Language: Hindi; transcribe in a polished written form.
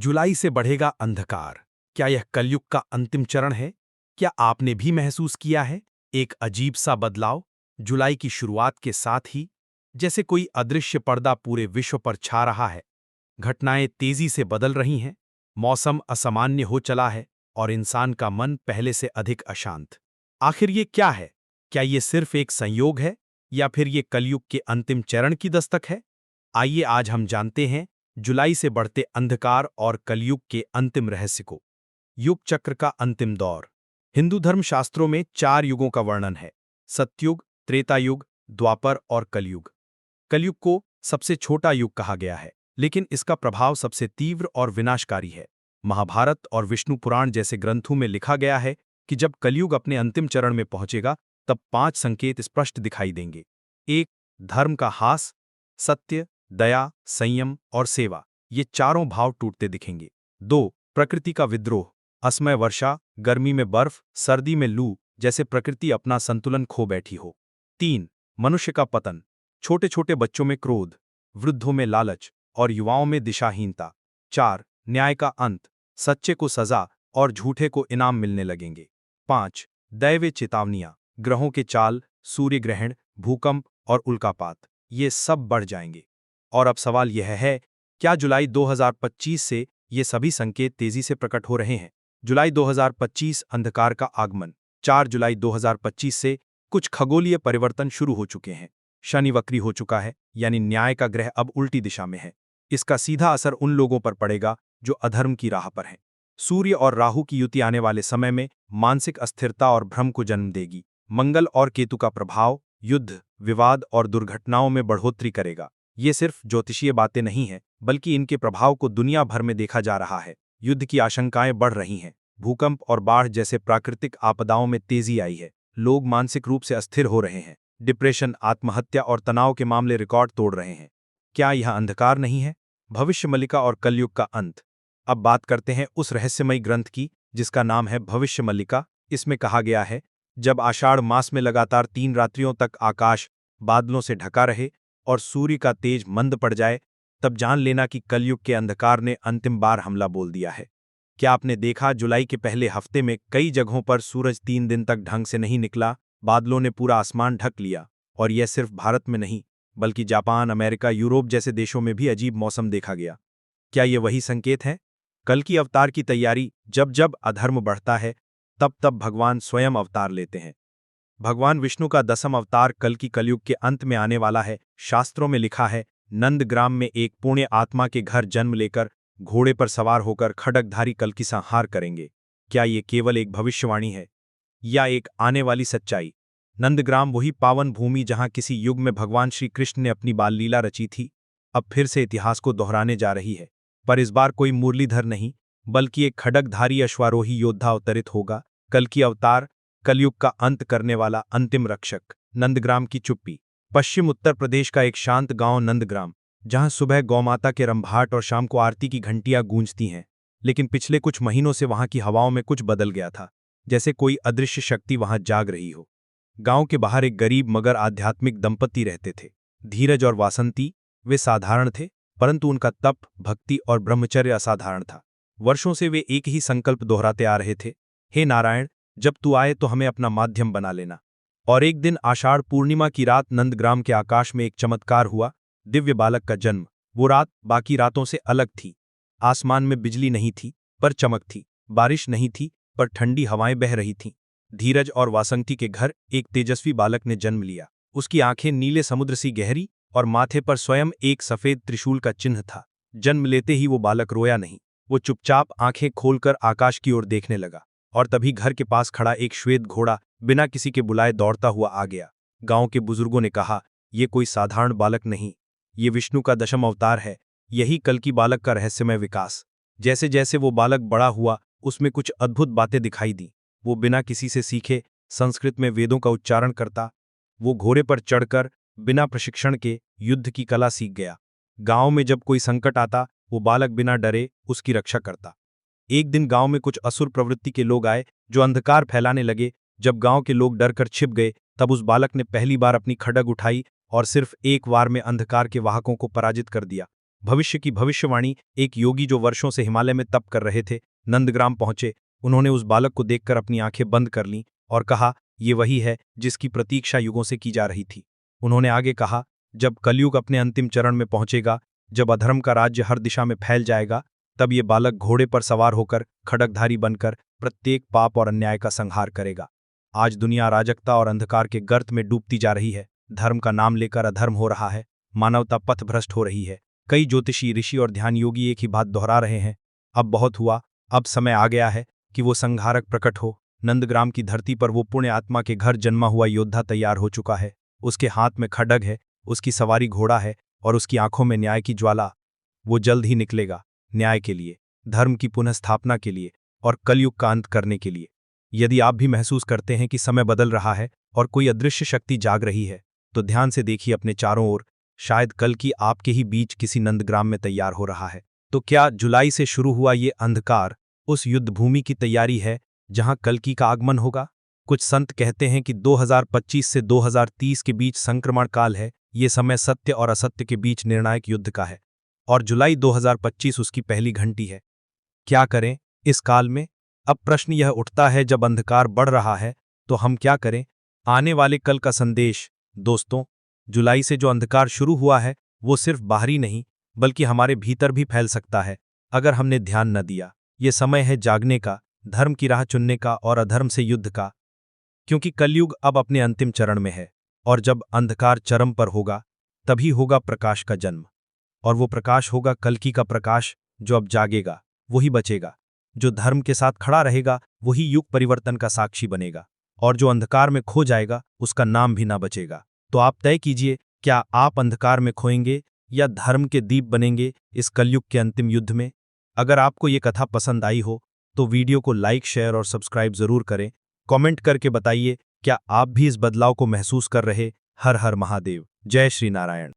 जुलाई से बढ़ेगा अंधकार। क्या यह कलयुग का अंतिम चरण है? क्या आपने भी महसूस किया है एक अजीब सा बदलाव जुलाई की शुरुआत के साथ ही, जैसे कोई अदृश्य पर्दा पूरे विश्व पर छा रहा है। घटनाएं तेजी से बदल रही हैं, मौसम असामान्य हो चला है और इंसान का मन पहले से अधिक अशांत। आखिर ये क्या है? क्या ये सिर्फ एक संयोग है या फिर ये कलयुग के अंतिम चरण की दस्तक है? आइए आज हम जानते हैं जुलाई से बढ़ते अंधकार और कलयुग के अंतिम रहस्य को। युग चक्र का अंतिम दौर। हिंदू धर्म शास्त्रों में 4 युगों का वर्णन है: सतयुग, त्रेता युग, द्वापर और कलयुग। कलयुग को सबसे छोटा युग कहा गया है, लेकिन इसका प्रभाव सबसे तीव्र और विनाशकारी है। महाभारत और विष्णु पुराण जैसे ग्रंथों में लिखा गया है कि जब कलयुग अपने अंतिम चरण में पहुंचेगा, तब 5 संकेत स्पष्ट दिखाई देंगे। 1. धर्म का ह्रास। सत्य, दया, संयम और सेवा, ये चारों भाव टूटते दिखेंगे। 2. प्रकृति का विद्रोह। असमय वर्षा, गर्मी में बर्फ, सर्दी में लू, जैसे प्रकृति अपना संतुलन खो बैठी हो। 3. मनुष्य का पतन। छोटे छोटे बच्चों में क्रोध, वृद्धों में लालच और युवाओं में दिशाहीनता। 4. न्याय का अंत। सच्चे को सजा और झूठे को इनाम मिलने लगेंगे। 5. दैवीय चेतावनियां। ग्रहों के चाल, सूर्य ग्रहण, भूकंप और उल्कापात, ये सब बढ़ जाएंगे। और अब सवाल यह है, क्या जुलाई 2025 से ये सभी संकेत तेजी से प्रकट हो रहे हैं? जुलाई 2025 अंधकार का आगमन। 4 जुलाई 2025 से कुछ खगोलीय परिवर्तन शुरू हो चुके हैं। शनि वक्री हो चुका है, यानी न्याय का ग्रह अब उल्टी दिशा में है। इसका सीधा असर उन लोगों पर पड़ेगा जो अधर्म की राह पर हैं। सूर्य और राहु की युति आने वाले समय में मानसिक अस्थिरता और भ्रम को जन्म देगी। मंगल और केतु का प्रभाव युद्ध, विवाद और दुर्घटनाओं में बढ़ोतरी करेगा। ये सिर्फ ज्योतिषीय बातें नहीं हैं, बल्कि इनके प्रभाव को दुनिया भर में देखा जा रहा है। युद्ध की आशंकाएं बढ़ रही हैं। भूकंप और बाढ़ जैसे प्राकृतिक आपदाओं में तेजी आई है। लोग मानसिक रूप से अस्थिर हो रहे हैं। डिप्रेशन, आत्महत्या और तनाव के मामले रिकॉर्ड तोड़ रहे हैं। क्या यह अंधकार नहीं है? भविष्यमल्लिका और कलयुग का अंत। अब बात करते हैं उस रहस्यमयी ग्रंथ की जिसका नाम है भविष्यमल्लिका। इसमें कहा गया है, जब आषाढ़ मास में लगातार 3 रात्रियों तक आकाश बादलों से ढका रहे और सूर्य का तेज मंद पड़ जाए, तब जान लेना कि कलयुग के अंधकार ने अंतिम बार हमला बोल दिया है। क्या आपने देखा, जुलाई के पहले हफ्ते में कई जगहों पर सूरज 3 दिन तक ढंग से नहीं निकला, बादलों ने पूरा आसमान ढक लिया। और यह सिर्फ भारत में नहीं, बल्कि जापान, अमेरिका, यूरोप जैसे देशों में भी अजीब मौसम देखा गया। क्या ये वही संकेत है? कल की अवतार की तैयारी। जब जब अधर्म बढ़ता है, तब तब भगवान स्वयं अवतार लेते हैं। भगवान विष्णु का 10वां अवतार कल की कलयुग के अंत में आने वाला है। शास्त्रों में लिखा है, नंदग्राम में एक पुण्य आत्मा के घर जन्म लेकर घोड़े पर सवार होकर खड्गधारी कल की संहार करेंगे। क्या ये केवल एक भविष्यवाणी है या एक आने वाली सच्चाई? नंदग्राम वही पावन भूमि जहां किसी युग में भगवान श्री कृष्ण ने अपनी बाल लीला रची थी, अब फिर से इतिहास को दोहराने जा रही है। पर इस बार कोई मुरलीधर नहीं, बल्कि एक खड्गधारी अश्वारोही योद्धा अवतरित होगा। कल की अवतार, कलयुग का अंत करने वाला अंतिम रक्षक। नंदग्राम की चुप्पी। पश्चिम उत्तर प्रदेश का एक शांत गांव नंदग्राम, जहां सुबह गौमाता के रंभाट और शाम को आरती की घंटियां गूंजती हैं। लेकिन पिछले कुछ महीनों से वहां की हवाओं में कुछ बदल गया था, जैसे कोई अदृश्य शक्ति वहां जाग रही हो। गांव के बाहर एक गरीब मगर आध्यात्मिक दंपति रहते थे, धीरज और वासंती। वे साधारण थे, परंतु उनका तप, भक्ति और ब्रह्मचर्य असाधारण था। वर्षों से वे एक ही संकल्प दोहराते आ रहे थे, हे नारायण, जब तू आए तो हमें अपना माध्यम बना लेना। और एक दिन आषाढ़ पूर्णिमा की रात नंदग्राम के आकाश में एक चमत्कार हुआ, दिव्य बालक का जन्म। वो रात बाकी रातों से अलग थी। आसमान में बिजली नहीं थी, पर चमक थी। बारिश नहीं थी, पर ठंडी हवाएं बह रही थीं। धीरज और वासंती के घर एक तेजस्वी बालक ने जन्म लिया। उसकी आंखें नीले समुद्र सी गहरी और माथे पर स्वयं एक सफेद त्रिशूल का चिन्ह था। जन्म लेते ही वो बालक रोया नहीं, वो चुपचाप आंखें खोलकर आकाश की ओर देखने लगा। और तभी घर के पास खड़ा एक श्वेत घोड़ा बिना किसी के बुलाए दौड़ता हुआ आ गया। गांव के बुजुर्गों ने कहा, ये कोई साधारण बालक नहीं, ये विष्णु का 10वां अवतार है। यही कल की बालक का रहस्यमय विकास। जैसे जैसे वो बालक बड़ा हुआ, उसमें कुछ अद्भुत बातें दिखाई दी। वो बिना किसी से सीखे संस्कृत में वेदों का उच्चारण करता। वो घोड़े पर चढ़कर बिना प्रशिक्षण के युद्ध की कला सीख गया। गांव में जब कोई संकट आता, वो बालक बिना डरे उसकी रक्षा करता। एक दिन गांव में कुछ असुर प्रवृत्ति के लोग आए जो अंधकार फैलाने लगे। जब गांव के लोग डरकर छिप गए, तब उस बालक ने पहली बार अपनी खड्ग उठाई और सिर्फ एक वार में अंधकार के वाहकों को पराजित कर दिया। भविष्य की भविष्यवाणी। एक योगी जो वर्षों से हिमालय में तप कर रहे थे, नंदग्राम पहुंचे। उन्होंने उस बालक को देखकर अपनी आंखें बंद कर लीं और कहा, ये वही है जिसकी प्रतीक्षा युगों से की जा रही थी। उन्होंने आगे कहा, जब कलयुग अपने अंतिम चरण में पहुंचेगा, जब अधर्म का राज्य हर दिशा में फैल जाएगा, तब ये बालक घोड़े पर सवार होकर, खड्गधारी बनकर प्रत्येक पाप और अन्याय का संहार करेगा। आज दुनिया अराजकता और अंधकार के गर्त में डूबती जा रही है। धर्म का नाम लेकर अधर्म हो रहा है, मानवता पथभ्रष्ट हो रही है। कई ज्योतिषी, ऋषि और ध्यान योगी एक ही बात दोहरा रहे हैं, अब बहुत हुआ, अब समय आ गया है कि वो संहारक प्रकट हो। नंदग्राम की धरती पर वो पुण्य आत्मा के घर जन्मा हुआ योद्धा तैयार हो चुका है। उसके हाथ में खड्ग है, उसकी सवारी घोड़ा है और उसकी आंखों में न्याय की ज्वाला। वो जल्द ही निकलेगा, न्याय के लिए, धर्म की पुनः स्थापना के लिए और कलयुग का अंत करने के लिए। यदि आप भी महसूस करते हैं कि समय बदल रहा है और कोई अदृश्य शक्ति जाग रही है, तो ध्यान से देखिए अपने चारों ओर। शायद कल की आपके ही बीच किसी नंदग्राम में तैयार हो रहा है। तो क्या जुलाई से शुरू हुआ ये अंधकार उस युद्ध भूमि की तैयारी है जहां कल्कि का आगमन होगा? कुछ संत कहते हैं कि 2025 से 2030 के बीच संक्रमण काल है। ये समय सत्य और असत्य के बीच निर्णायक युद्ध का है और जुलाई 2025 उसकी पहली घंटी है। क्या करें इस काल में? अब प्रश्न यह उठता है, जब अंधकार बढ़ रहा है तो हम क्या करें? आने वाले कल का संदेश। दोस्तों, जुलाई से जो अंधकार शुरू हुआ है वो सिर्फ बाहरी नहीं बल्कि हमारे भीतर भी फैल सकता है अगर हमने ध्यान न दिया। ये समय है जागने का, धर्म की राह चुनने का और अधर्म से युद्ध का, क्योंकि कलयुग अब अपने अंतिम चरण में है और जब अंधकार चरम पर होगा तभी होगा प्रकाश का जन्म। और वो प्रकाश होगा कल्कि का प्रकाश। जो अब जागेगा वही बचेगा, जो धर्म के साथ खड़ा रहेगा वही युग परिवर्तन का साक्षी बनेगा और जो अंधकार में खो जाएगा उसका नाम भी ना बचेगा। तो आप तय कीजिए, क्या आप अंधकार में खोएंगे या धर्म के दीप बनेंगे इस कलयुग के अंतिम युद्ध में? अगर आपको ये कथा पसंद आई हो तो वीडियो को लाइक, शेयर और सब्सक्राइब जरूर करें। कमेंट करके बताइए, क्या आप भी इस बदलाव को महसूस कर रहे? हर हर महादेव, जय श्री नारायण।